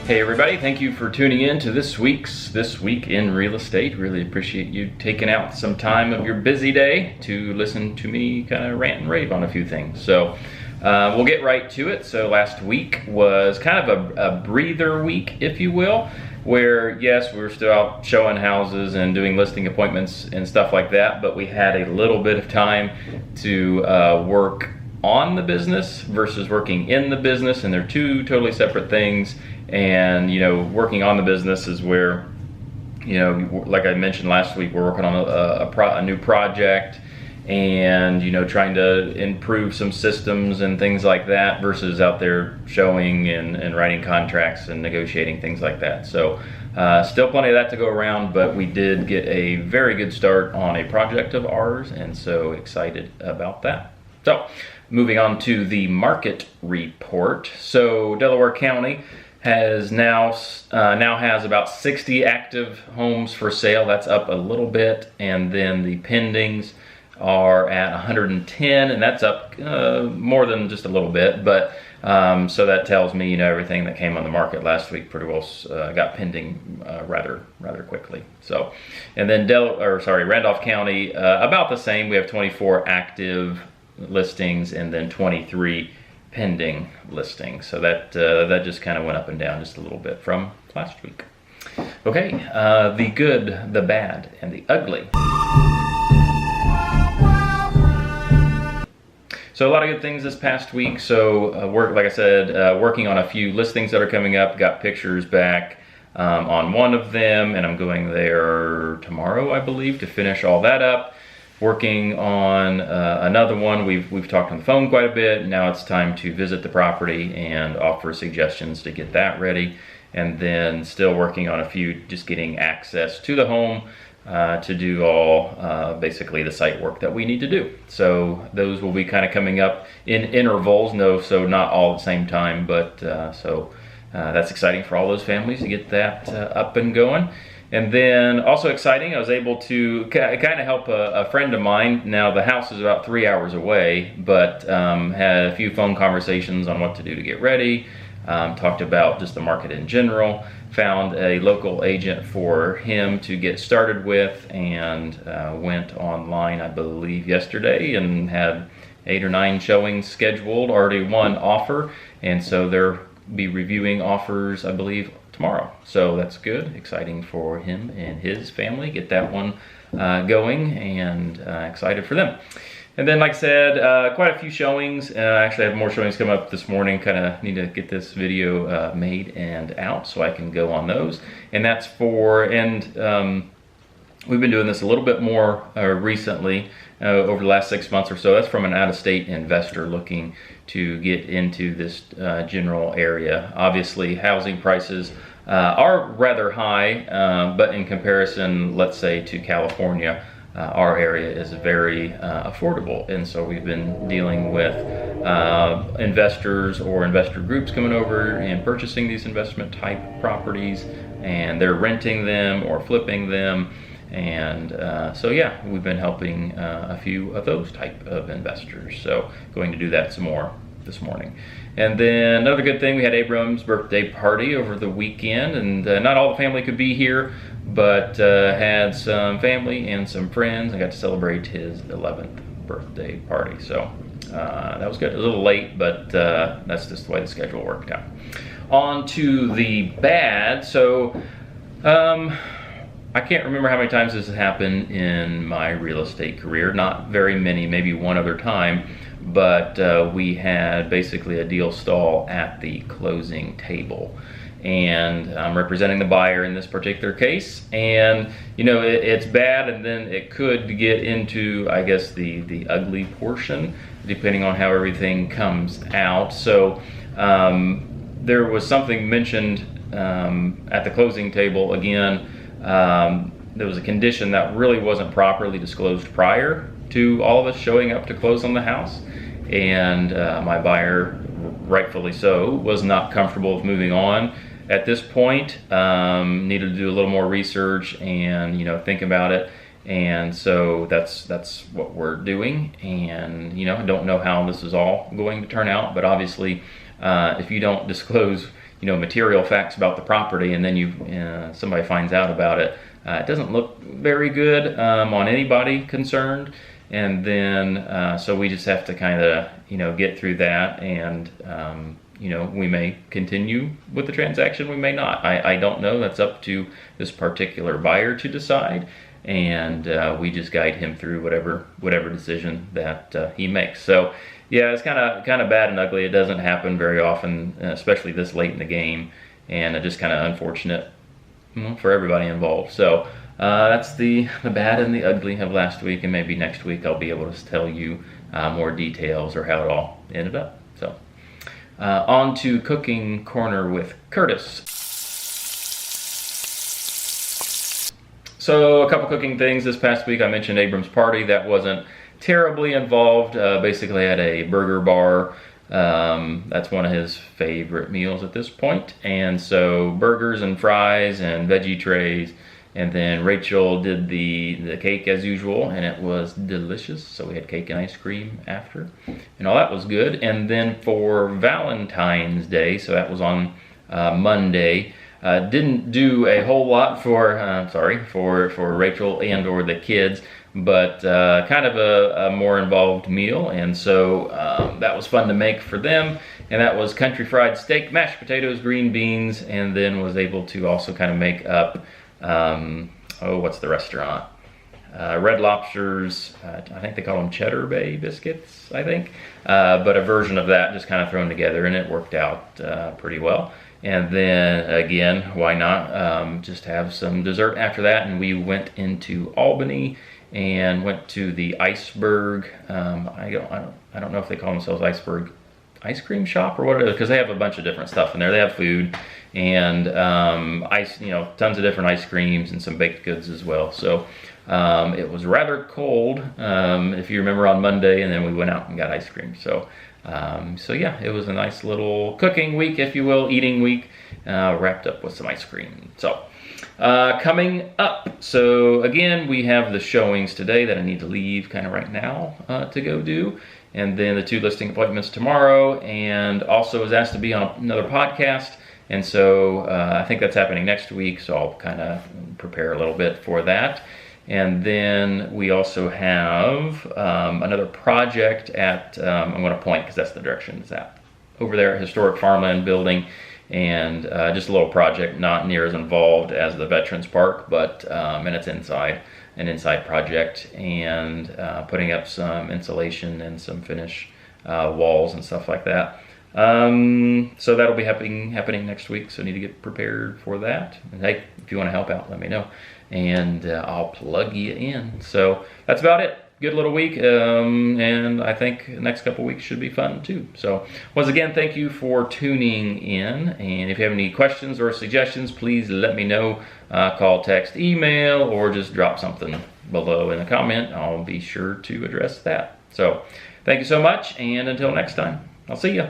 Hey everybody, thank you for tuning in to this Week in Real Estate. Really appreciate you taking out some time of your busy day to listen to me kind of rant and rave on a few things. So we'll get right to it. So last week was kind of a breather week, if you will, where yes, we were still out showing houses and doing listing appointments and stuff like that, but we had a little bit of time to work on the business versus working in the business, and they're two totally separate things. And working on the business is where, like I mentioned last week, we're working on a new project and trying to improve some systems and things like that, versus out there showing and writing contracts and negotiating things like that. So still plenty of that to go around, but we did get a very good start on a project of ours, and so excited about that. So moving on to the market report. So Delaware County has now has about 60 active homes for sale. That's up a little bit, and then the pendings are at 110, and that's up more than just a little bit. But so that tells me everything that came on the market last week pretty well got pending rather quickly. So, and then Randolph County about the same. We have 24 active listings and then 23 pending listings. So that just kind of went up and down just a little bit from last week. Okay, the good, the bad, and the ugly. So a lot of good things this past week. So like I said, working on a few listings that are coming up. Got pictures back on one of them, and I'm going there tomorrow, I believe, to finish all that up. Working on another one. We've talked on the phone quite a bit. Now it's time to visit the property and offer suggestions to get that ready. And then still working on a few, just getting access to the home to do all basically the site work that we need to do. So those will be kind of coming up in intervals. So not all at the same time, but that's exciting for all those families to get that up and going. And then also exciting, I was able to kind of help a friend of mine. Now the house is about 3 hours away, but had a few phone conversations on what to do to get ready. Talked about just the market in general. Found a local agent for him to get started with, and went online, I believe, yesterday, and had 8 or 9 showings scheduled. Already one offer, and so they'll be reviewing offers, I believe, tomorrow. So that's good, exciting for him and his family. Get that one going, and excited for them. And then, like I said, quite a few showings. Actually, I have more showings coming up this morning. Kind of need to get this video made and out so I can go on those. And that's we've been doing this a little bit more recently, over the last 6 months or so. That's from an out-of-state investor looking to get into this general area. Obviously, housing prices are rather high, but in comparison, let's say, to California, our area is very affordable. And so we've been dealing with investors or investor groups coming over and purchasing these investment type properties, and they're renting them or flipping them. And so yeah, we've been helping a few of those type of investors. So going to do that some more this morning. And then another good thing, we had Abram's birthday party over the weekend, and not all the family could be here, but had some family and some friends. I got to celebrate his 11th birthday party. So that was good. A little late, but that's just the way the schedule worked out. On to the bad. So I can't remember how many times this has happened in my real estate career. Not very many, maybe one other time. But we had basically a deal stall at the closing table. And I'm representing the buyer in this particular case. And, it's bad, and then it could get into, I guess, the ugly portion, depending on how everything comes out. So there was something mentioned at the closing table. Again, there was a condition that really wasn't properly disclosed prior to all of us showing up to close on the house. And my buyer, rightfully so, was not comfortable with moving on at this point. Needed to do a little more research and think about it. And so that's what we're doing. And I don't know how this is all going to turn out, but obviously if you don't disclose material facts about the property, and then somebody finds out about it. It doesn't look very good on anybody concerned, and then so we just have to kind of get through that, and we may continue with the transaction, we may not. I don't know. That's up to this particular buyer to decide, and we just guide him through whatever decision that he makes. So yeah, it's kind of bad and ugly. It doesn't happen very often, especially this late in the game, and just kind of unfortunate for everybody involved. So that's the bad and the ugly of last week, and maybe next week I'll be able to tell you more details or how it all ended up. So on to Cooking Corner with Curtis. So a couple cooking things this past week. I mentioned Abram's party. That wasn't terribly involved. Basically had a burger bar. That's one of his favorite meals at this point. And so burgers and fries and veggie trays. And then Rachel did the cake as usual, and it was delicious. So we had cake and ice cream after, and all that was good. And then for Valentine's Day, so that was on Monday, didn't do a whole lot for Rachel and or the kids, but kind of a more involved meal, and so that was fun to make for them. And that was country fried steak, mashed potatoes, green beans, and then was able to also kind of make up what's the restaurant? Red Lobster's, I think they call them Cheddar Bay biscuits, I think. But a version of that just kind of thrown together, and it worked out pretty well. And then again, why not just have some dessert after that? And we went into Albany and went to the Iceberg. I don't know if they call themselves Iceberg ice cream shop or what it is, because they have a bunch of different stuff in there. They have food and tons of different ice creams and some baked goods as well. So it was rather cold, if you remember, on Monday, and then we went out and got ice cream. So yeah, it was a nice little cooking week, if you will, eating week, wrapped up with some ice cream. So coming up, so again, we have the showings today that I need to leave kind of right now to go do, and then the 2 listing appointments tomorrow, and also was asked to be on another podcast, and so I think that's happening next week, so I'll kind of prepare a little bit for that. And then we also have another project at, I'm going to point because that's the direction it's at, over there at Historic Farmland Building, and just a little project, not near as involved as the Veterans Park, but and it's an inside project, and putting up some insulation and some finish walls and stuff like that. So that'll be happening next week, so I need to get prepared for that. And hey, if you want to help out, let me know, and I'll plug you in. So that's about it. Good little week, and I think the next couple weeks should be fun too. So once again, thank you for tuning in, and if you have any questions or suggestions, please let me know. Call, text, email, or just drop something below in the comment. I'll be sure to address that. So thank you so much, and until next time, I'll see you.